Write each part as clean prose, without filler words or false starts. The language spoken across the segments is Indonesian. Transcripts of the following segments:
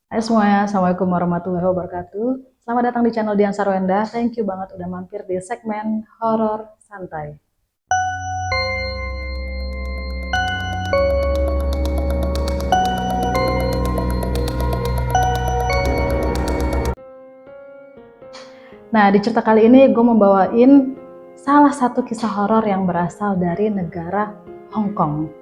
Hai semuanya, Assalamualaikum warahmatullahi wabarakatuh. Selamat datang di channel Dian Sarwenda. Thank you banget udah mampir di segmen horor santai. Nah, di cerita kali ini gue membawain salah satu kisah horor yang berasal dari negara Hong Kong.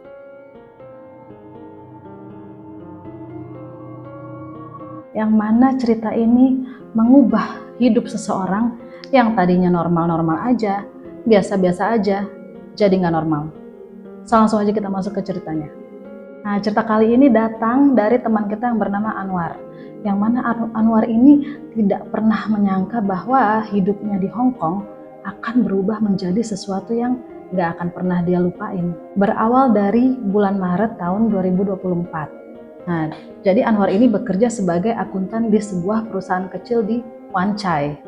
Yang mana cerita ini mengubah hidup seseorang yang tadinya normal-normal aja, biasa-biasa aja, jadi nggak normal. Langsung aja kita masuk ke ceritanya. Nah, cerita kali ini datang dari teman kita yang bernama Anwar. Yang mana Anwar ini tidak pernah menyangka bahwa hidupnya di Hong Kong akan berubah menjadi sesuatu yang gak akan pernah dia lupain. Berawal dari bulan Maret tahun 2024. Nah, jadi Anwar ini bekerja sebagai akuntan di sebuah perusahaan kecil di Wan Chai.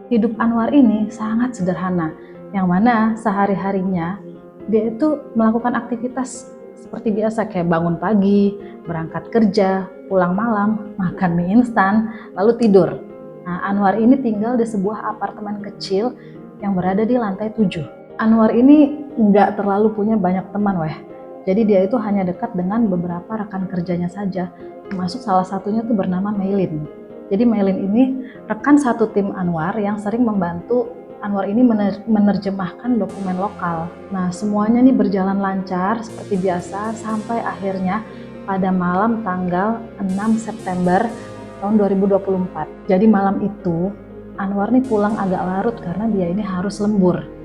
Hidup Anwar ini sangat sederhana, yang mana sehari-harinya dia itu melakukan aktivitas seperti biasa kayak bangun pagi, berangkat kerja, pulang malam, makan mie instan, lalu tidur. Nah, Anwar ini tinggal di sebuah apartemen kecil yang berada di lantai 7. Anwar ini nggak terlalu punya banyak teman, weh. Jadi dia itu hanya dekat dengan beberapa rekan kerjanya saja, termasuk salah satunya tuh bernama Maylin. Jadi Maylin ini rekan satu tim Anwar yang sering membantu Anwar ini menerjemahkan dokumen lokal. Nah, semuanya nih berjalan lancar seperti biasa sampai akhirnya pada malam tanggal 6 September tahun 2024. Jadi malam itu Anwar nih pulang agak larut karena dia ini harus lembur.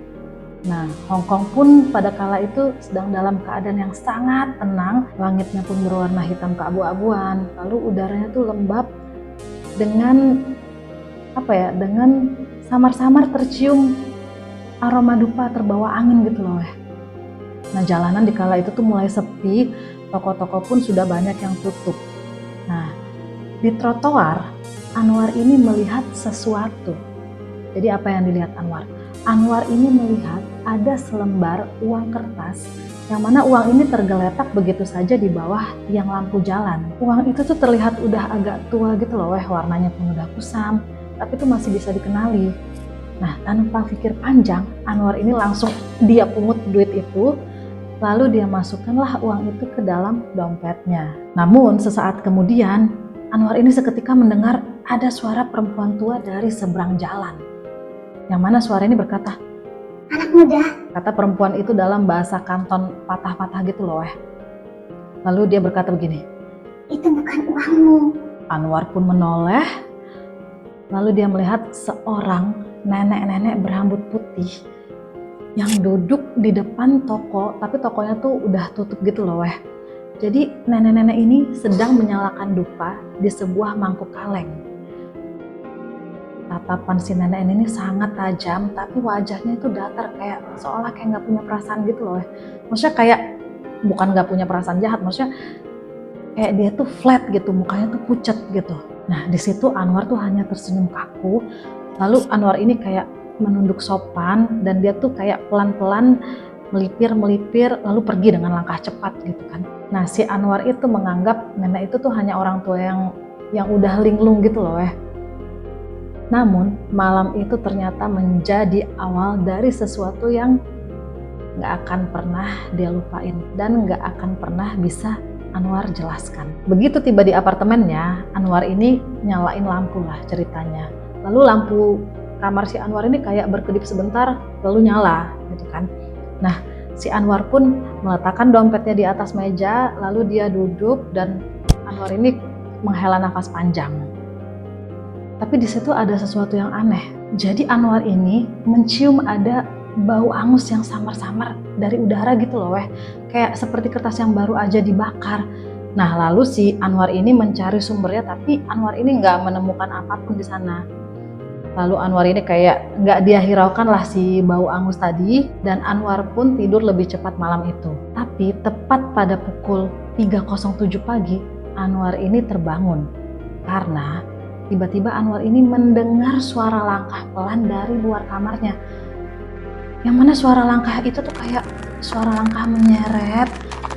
Nah, Hong Kong pun pada kala itu sedang dalam keadaan yang sangat tenang. Langitnya pun berwarna hitam keabu-abuan, lalu udaranya tuh lembab dengan dengan samar-samar tercium aroma dupa terbawa angin gitu loh. Nah, jalanan di kala itu tuh mulai sepi, toko-toko pun sudah banyak yang tutup. Nah, di trotoar Anwar ini melihat sesuatu. Jadi apa yang dilihat Anwar? Anwar ini melihat ada selembar uang kertas yang mana uang ini tergeletak begitu saja di bawah tiang lampu jalan. Uang itu tuh terlihat udah agak tua gitu loh, warnanya pun udah kusam, tapi itu masih bisa dikenali. Nah, tanpa pikir panjang, Anwar ini langsung dia pungut duit itu, lalu dia masukkanlah uang itu ke dalam dompetnya. Namun sesaat kemudian, Anwar ini seketika mendengar ada suara perempuan tua dari seberang jalan. Yang mana suara ini berkata, "Anak muda," kata perempuan itu dalam bahasa Kanton patah-patah gitu loh. Lalu dia berkata begini, "Itu bukan uangmu." Anwar pun menoleh, lalu dia melihat seorang nenek-nenek berambut putih yang duduk di depan toko, tapi tokonya tuh udah tutup gitu loh. Jadi nenek-nenek ini sedang menyalakan dupa di sebuah mangkuk kaleng. Tatapan si nenek ini sangat tajam, tapi wajahnya itu datar, kayak seolah kayak nggak punya perasaan gitu loh. Maksudnya kayak bukan nggak punya perasaan jahat, maksudnya kayak dia tuh flat gitu, mukanya tuh pucat gitu. Nah, di situ Anwar tuh hanya tersenyum kaku. Lalu Anwar ini kayak menunduk sopan dan dia tuh kayak pelan-pelan melipir lalu pergi dengan langkah cepat gitu kan. Nah, si Anwar itu menganggap nenek itu tuh hanya orang tua yang udah linglung gitu loh. Namun malam itu ternyata menjadi awal dari sesuatu yang gak akan pernah dia lupain dan gak akan pernah bisa Anwar jelaskan. Begitu tiba di apartemennya, Anwar ini nyalain lampu lah ceritanya. Lalu lampu kamar si Anwar ini kayak berkedip sebentar lalu nyala gitu kan. Nah, si Anwar pun meletakkan dompetnya di atas meja, lalu dia duduk dan Anwar ini menghela nafas panjang. Tapi di situ ada sesuatu yang aneh. Jadi Anwar ini mencium ada bau angus yang samar-samar dari udara gitu loh, kayak seperti kertas yang baru aja dibakar. Nah, lalu si Anwar ini mencari sumbernya, tapi Anwar ini nggak menemukan apapun di sana. Lalu Anwar ini kayak nggak dia hiraukan lah si bau angus tadi, dan Anwar pun tidur lebih cepat malam itu. Tapi tepat pada pukul 3.07 pagi, Anwar ini terbangun karena tiba-tiba Anwar ini mendengar suara langkah pelan dari luar kamarnya. Yang mana suara langkah itu tuh kayak suara langkah menyeret,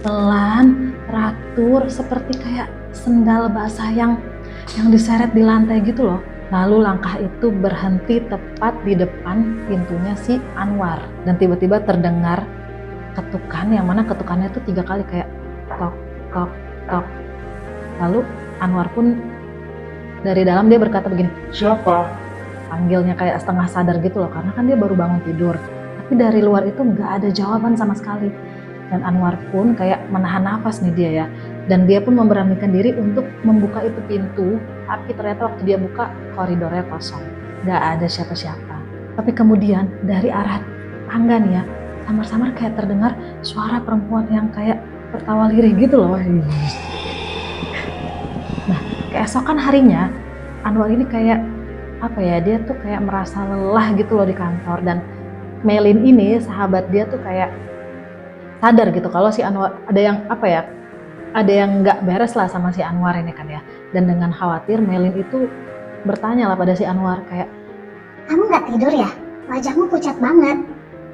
pelan, teratur, seperti kayak sendal basah yang yang diseret di lantai gitu loh. Lalu langkah itu berhenti tepat di depan pintunya si Anwar. Dan tiba-tiba terdengar ketukan, yang mana ketukannya itu 3 kali kayak tok, tok, tok. Lalu Anwar pun dari dalam dia berkata begini, Siapa? panggilnya kayak setengah sadar gitu loh, karena kan dia baru bangun tidur. Tapi dari luar itu nggak ada jawaban sama sekali. Dan Anwar pun kayak menahan nafas nih dia ya. Dan dia pun memberanikan diri untuk membuka itu pintu, tapi ternyata waktu dia buka koridornya kosong. Nggak ada siapa-siapa. Tapi kemudian dari arah tangga nih ya, samar-samar kayak terdengar suara perempuan yang kayak tertawa lirih gitu loh. Nah, keesokan harinya Anwar ini kayak apa ya, dia tuh kayak merasa lelah gitu loh di kantor. Dan Melin ini sahabat dia tuh kayak sadar gitu kalau si Anwar ada yang apa ya, ada yang nggak beres lah sama si Anwar ini kan ya. Dan dengan khawatir Melin itu bertanya lah pada si Anwar kayak, Kamu nggak tidur ya? Wajahmu pucat banget.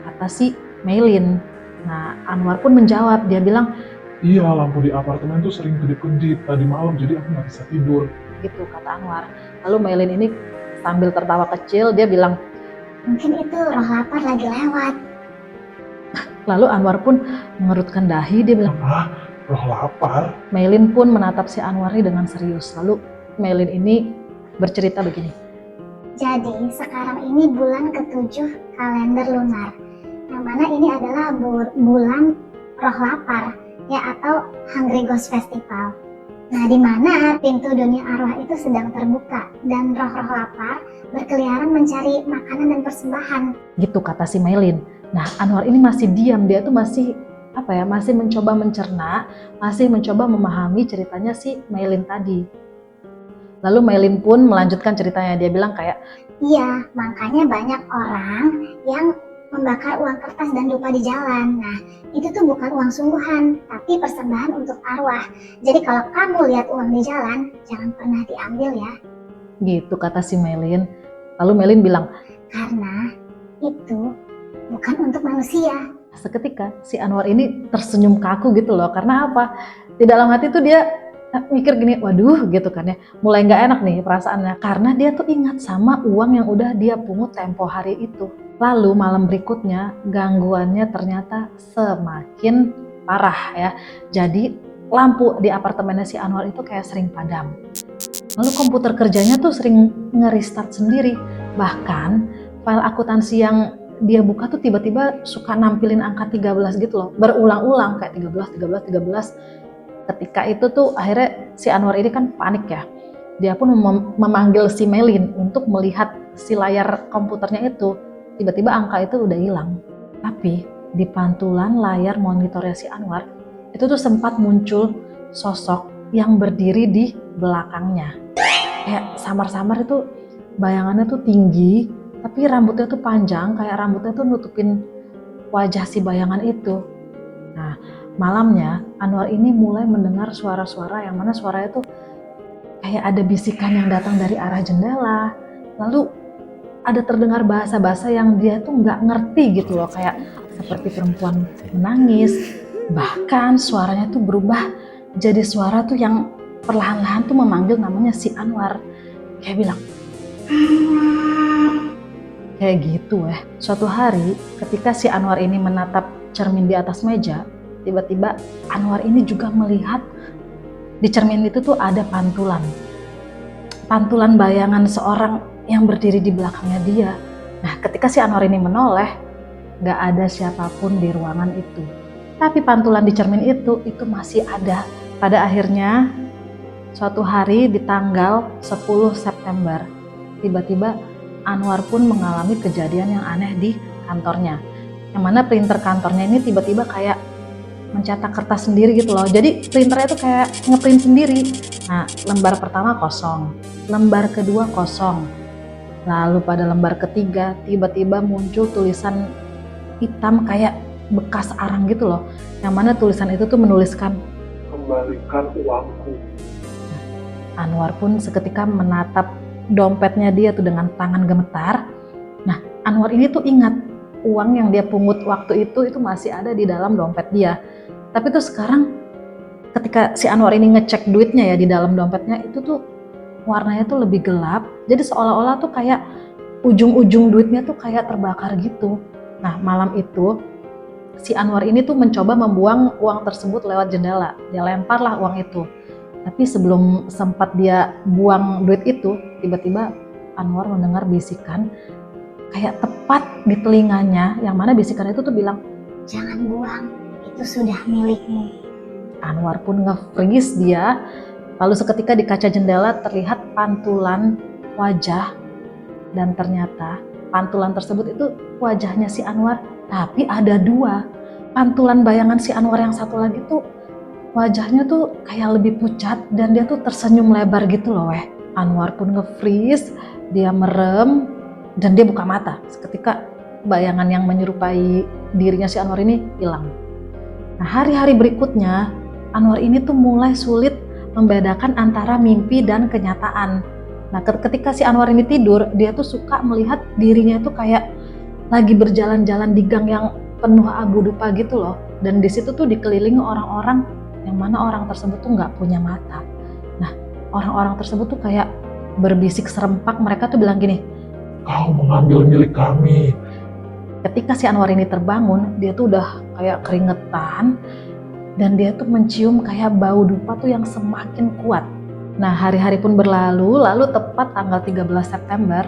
kata si Melin. Nah Anwar pun menjawab, dia bilang Iya, lampu di apartemen tuh sering kedip-kedip tadi malam, jadi aku nggak bisa tidur. gitu, kata Anwar. Lalu Melin ini sambil tertawa kecil dia bilang, Mungkin itu roh lapar lagi lewat. lalu Anwar pun mengerutkan dahi, dia bilang, Ah, roh lapar? Melin pun menatap si Anwar ini dengan serius. Lalu Melin ini bercerita begini, Jadi sekarang ini bulan ke-7 kalender lunar. Yang mana ini adalah bulan roh lapar ya, atau Hungry Ghost Festival. Nah, di mana pintu dunia arwah itu sedang terbuka dan roh-roh lapar berkeliaran mencari makanan dan persembahan. gitu kata si Melin. Nah Anwar ini masih diam, dia tuh masih apa ya, masih mencoba mencerna, masih mencoba memahami ceritanya si Melin tadi. Lalu Melin pun melanjutkan ceritanya, dia bilang kayak, Iya, makanya banyak orang yang membakar uang kertas dan lupa di jalan. Nah, itu tuh bukan uang sungguhan, tapi persembahan untuk arwah. Jadi kalau kamu lihat uang di jalan, jangan pernah diambil ya. gitu kata si Melin. Lalu Melin bilang, Karena itu bukan untuk manusia. seketika si Anwar ini tersenyum kaku gitu loh. Karena apa? Di dalam hati tuh dia mikir gini, waduh gitu kan ya. Mulai nggak enak nih perasaannya. Karena dia tuh ingat sama uang yang udah dia pungut tempo hari itu. Lalu malam berikutnya gangguannya ternyata semakin parah ya. Jadi lampu di apartemennya si Anwar itu kayak sering padam. Lalu komputer kerjanya tuh sering nge-restart sendiri. Bahkan file akuntansi yang dia buka tuh tiba-tiba suka nampilin angka 13 gitu loh. Berulang-ulang kayak 13, 13, 13. Ketika itu tuh akhirnya si Anwar ini kan panik ya. Dia pun memanggil si Melin untuk melihat si layar komputernya itu. Tiba-tiba angka itu udah hilang. Tapi di pantulan layar monitornya si Anwar itu tuh sempat muncul sosok yang berdiri di belakangnya. Kayak samar-samar itu bayangannya tuh tinggi, tapi rambutnya tuh panjang, kayak rambutnya tuh nutupin wajah si bayangan itu. Nah, malamnya Anwar ini mulai mendengar suara-suara yang mana suaranya tuh kayak ada bisikan yang datang dari arah jendela. Lalu ada terdengar bahasa-bahasa yang dia tuh nggak ngerti gitu loh, kayak seperti perempuan menangis. Bahkan suaranya tuh berubah jadi suara tuh yang perlahan-lahan tuh memanggil namanya si Anwar. Kayak bilang, kayak gitu ya. Suatu hari ketika si Anwar ini menatap cermin di atas meja, tiba-tiba Anwar ini juga melihat di cermin itu tuh ada pantulan. Pantulan bayangan seorang yang berdiri di belakangnya dia. Nah ketika si Anwar ini menoleh, gak ada siapapun di ruangan itu. Tapi pantulan di cermin itu masih ada. Pada akhirnya suatu hari di tanggal 10 September, tiba-tiba Anwar pun mengalami kejadian yang aneh di kantornya. Yang mana printer kantornya ini tiba-tiba kayak mencetak kertas sendiri gitu loh. Jadi printernya tuh kayak ngeprint sendiri. Nah, lembar pertama kosong, lembar kedua kosong. Lalu pada lembar ketiga tiba-tiba muncul tulisan hitam kayak bekas arang gitu loh. Yang mana tulisan itu tuh menuliskan, Kembalikan uangku. Anwar pun seketika menatap dompetnya dia tuh dengan tangan gemetar. Nah, Anwar ini tuh ingat uang yang dia pungut waktu itu masih ada di dalam dompet dia. Tapi tuh sekarang ketika si Anwar ini ngecek duitnya ya di dalam dompetnya itu tuh warnanya tuh lebih gelap. Jadi seolah-olah tuh kayak ujung-ujung duitnya tuh kayak terbakar gitu. Nah, malam itu si Anwar ini tuh mencoba membuang uang tersebut lewat jendela. Dia lemparlah uang itu. Tapi sebelum sempat dia buang duit itu, tiba-tiba Anwar mendengar bisikan kayak tepat di telinganya, yang mana bisikan itu tuh bilang, Jangan buang, itu sudah milikmu. Anwar pun nge-freeze dia. Lalu seketika di kaca jendela terlihat pantulan wajah, dan ternyata pantulan tersebut itu wajahnya si Anwar, tapi ada dua. Pantulan bayangan si Anwar yang satu lagi tuh wajahnya tuh kayak lebih pucat dan dia tuh tersenyum lebar gitu loh weh. Anwar pun nge-freeze, dia merem dan dia buka mata. Seketika bayangan yang menyerupai dirinya si Anwar ini hilang. Nah, hari-hari berikutnya Anwar ini tuh mulai sulit membedakan antara mimpi dan kenyataan. Nah, ketika si Anwar ini tidur, dia tuh suka melihat dirinya tuh kayak lagi berjalan-jalan di gang yang penuh abu dupa gitu loh. Dan di situ tuh dikelilingi orang-orang yang mana orang tersebut tuh nggak punya mata. Nah, orang-orang tersebut tuh kayak berbisik serempak. Mereka tuh bilang gini, Kau mengambil milik kami. ketika si Anwar ini terbangun, dia tuh udah kayak keringetan dan dia tuh mencium kayak bau dupa tuh yang semakin kuat. Nah, hari-hari pun berlalu, lalu tepat tanggal 13 September,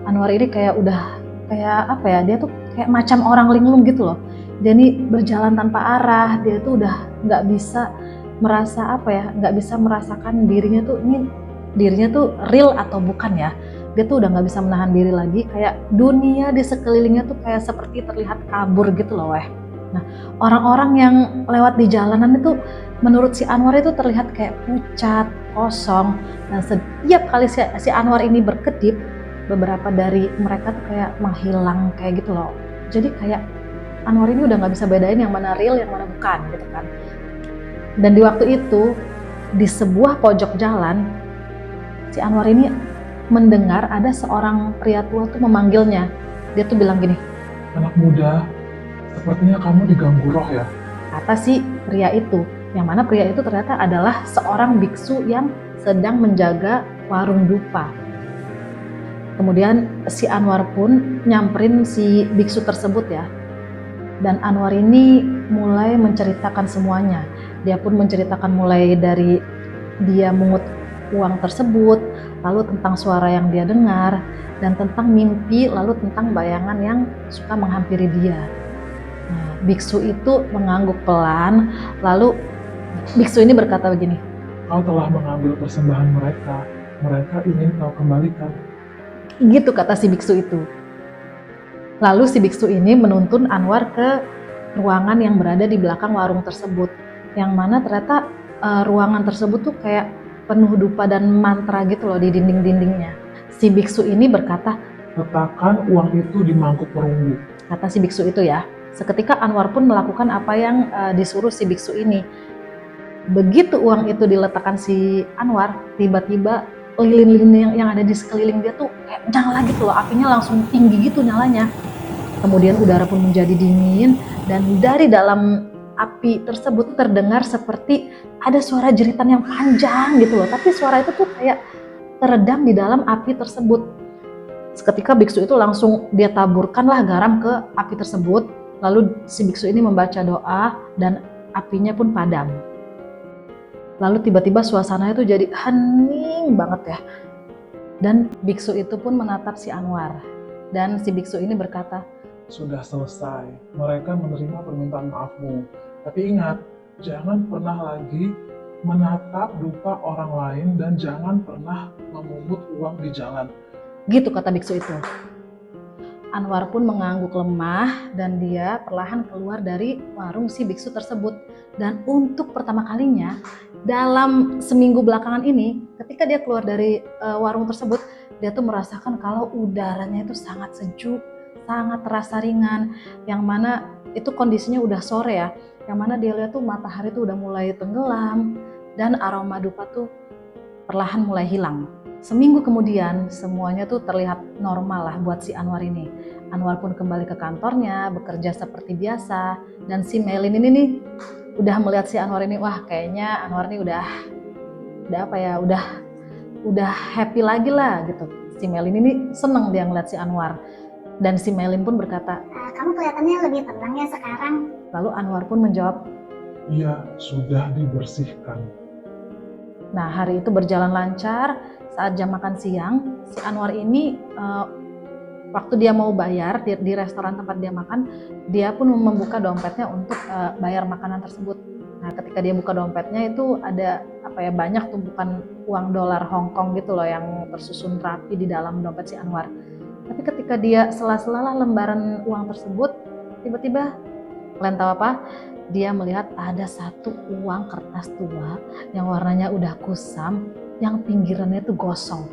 Anwar ini kayak udah kayak apa ya, dia tuh kayak macam orang linglung gitu loh. Dia nih berjalan tanpa arah, dia tuh udah nggak bisa merasa apa ya, nggak bisa merasakan dirinya tuh real atau bukan ya. Dia tuh udah nggak bisa menahan diri lagi, kayak dunia di sekelilingnya tuh kayak seperti terlihat kabur gitu loh weh. Nah, orang-orang yang lewat di jalanan itu menurut si Anwar itu terlihat kayak pucat, kosong. Dan setiap kali si Anwar ini berkedip, beberapa dari mereka tuh kayak menghilang kayak gitu loh. Jadi kayak Anwar ini udah nggak bisa bedain yang mana real, yang mana bukan gitu kan. Dan di waktu itu, di sebuah pojok jalan, si Anwar ini mendengar ada seorang pria tua tuh memanggilnya. Dia tuh bilang gini, Anak muda, sepertinya kamu diganggu roh ya. kata si pria itu. Yang mana pria itu ternyata adalah seorang biksu yang sedang menjaga warung dupa. Kemudian si Anwar pun nyamperin si biksu tersebut ya. Dan Anwar ini mulai menceritakan semuanya. Dia pun menceritakan mulai dari dia mengut uang tersebut, lalu tentang suara yang dia dengar, dan tentang mimpi, lalu tentang bayangan yang suka menghampiri dia. Nah, biksu itu mengangguk pelan, lalu biksu ini berkata begini, Kau telah mengambil persembahan mereka. Mereka ingin kau kembalikan. gitu kata si biksu itu. Lalu si biksu ini menuntun Anwar ke ruangan yang berada di belakang warung tersebut, yang mana ternyata ruangan tersebut tuh kayak penuh dupa dan mantra gitu loh di dinding-dindingnya. Si biksu ini berkata, Letakkan uang itu di mangkuk perunggu. kata si biksu itu ya. Seketika Anwar pun melakukan apa yang disuruh si biksu ini. Begitu uang itu diletakkan si Anwar, tiba-tiba lilin-lilin yang ada di sekeliling dia tuh kayak nyala gitu loh, apinya langsung tinggi gitu nyalanya. Kemudian udara pun menjadi dingin dan dari dalam api tersebut terdengar seperti ada suara jeritan yang panjang gitu loh. Tapi suara itu tuh kayak teredam di dalam api tersebut. Seketika biksu itu langsung dia taburkanlah garam ke api tersebut. Lalu si biksu ini membaca doa dan apinya pun padam. Lalu tiba-tiba suasana itu jadi hening banget ya. Dan biksu itu pun menatap si Anwar. Dan si biksu ini berkata, Sudah selesai. Mereka menerima permintaan maafmu. Tapi ingat, jangan pernah lagi menatap dupa orang lain dan jangan pernah memungut uang di jalan. gitu kata biksu itu. Anwar pun mengangguk lemah dan dia perlahan keluar dari warung si biksu tersebut. Dan untuk pertama kalinya dalam seminggu belakangan ini, ketika dia keluar dari warung tersebut, dia tuh merasakan kalau udaranya itu sangat sejuk, sangat terasa ringan, yang mana itu kondisinya udah sore ya, yang mana dia lihat tuh matahari tuh udah mulai tenggelam dan aroma dupa tuh perlahan mulai hilang. Seminggu kemudian semuanya tuh terlihat normal lah buat si Anwar ini. Anwar pun kembali ke kantornya, bekerja seperti biasa, dan si Melin ini nih udah melihat si Anwar ini, wah kayaknya Anwar ini udah udah happy lagi lah gitu. Si Melin ini seneng dia ngeliat si Anwar. Dan si Melin pun berkata, Kamu kelihatannya lebih tenang ya sekarang. lalu Anwar pun menjawab, Iya, sudah dibersihkan. nah hari itu berjalan lancar. Saat jam makan siang, si Anwar ini waktu dia mau bayar di restoran tempat dia makan, dia pun membuka dompetnya untuk bayar makanan tersebut. Nah, ketika dia buka dompetnya itu ada banyak tumpukan uang dolar Hong Kong gitu loh yang tersusun rapi di dalam dompet si Anwar. Tapi ketika dia sela-sela lembaran uang tersebut, tiba-tiba kalian tahu apa? Dia melihat ada satu uang kertas tua yang warnanya udah kusam, yang pinggirannya itu gosong.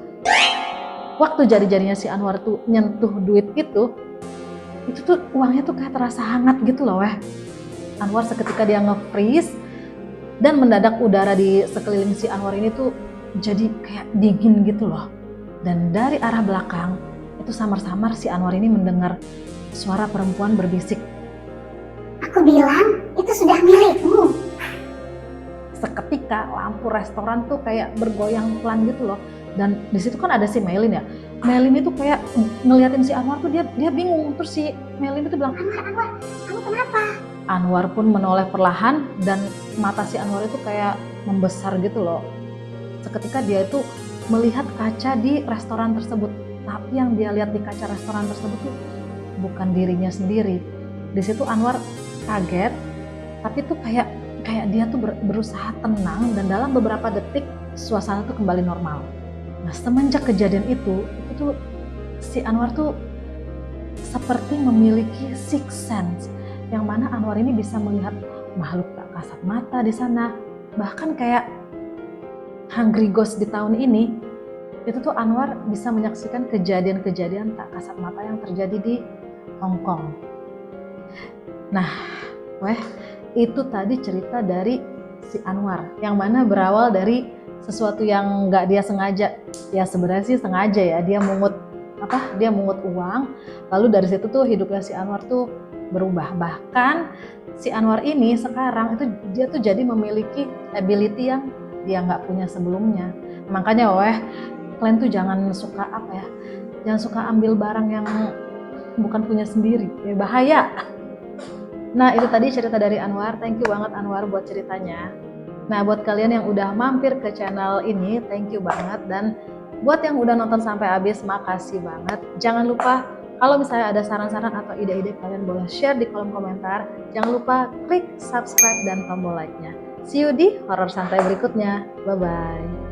Waktu jari-jarinya si Anwar tuh nyentuh duit itu tuh uangnya tuh kayak terasa hangat gitu loh weh. Anwar seketika dia nge-freeze dan mendadak udara di sekeliling si Anwar ini tuh jadi kayak dingin gitu loh. Dan dari arah belakang itu samar-samar si Anwar ini mendengar suara perempuan berbisik. Aku bilang itu sudah milikmu. Seketika lampu restoran tuh kayak bergoyang pelan gitu loh. Dan di situ kan ada si Melin ya. Melin itu kayak ngeliatin si Anwar tuh dia bingung. Terus si Melin itu bilang, Anwar, kamu kenapa? Anwar pun menoleh perlahan dan mata si Anwar itu kayak membesar gitu loh. Seketika dia itu melihat kaca di restoran tersebut. Tapi yang dia lihat di kaca restoran tersebut tuh bukan dirinya sendiri. Di situ Anwar kaget, tapi tuh kayak dia tuh berusaha tenang dan dalam beberapa detik suasana tuh kembali normal. Nah, semenjak kejadian itu tuh si Anwar tuh seperti memiliki sixth sense, yang mana Anwar ini bisa melihat makhluk tak kasat mata di sana. Bahkan kayak Hungry Ghost di tahun ini, itu tuh Anwar bisa menyaksikan kejadian-kejadian tak kasat mata yang terjadi di Hong Kong. Nah, itu tadi cerita dari si Anwar, yang mana berawal dari sesuatu yang nggak dia sengaja. Ya sebenarnya sih sengaja ya, dia mungut uang, lalu dari situ tuh hidupnya si Anwar tuh berubah. Bahkan si Anwar ini sekarang itu dia tuh jadi memiliki ability yang dia nggak punya sebelumnya. Makanya kalian tuh jangan suka jangan suka ambil barang yang bukan punya sendiri, ya bahaya. Nah itu tadi cerita dari Anwar. Thank you banget Anwar buat ceritanya. Nah buat kalian yang udah mampir ke channel ini, thank you banget. Dan buat yang udah nonton sampai habis, makasih banget. Jangan lupa kalau misalnya ada saran-saran atau ide-ide, kalian boleh share di kolom komentar. Jangan lupa klik subscribe dan tombol like-nya. See you di horor santai berikutnya. Bye-bye.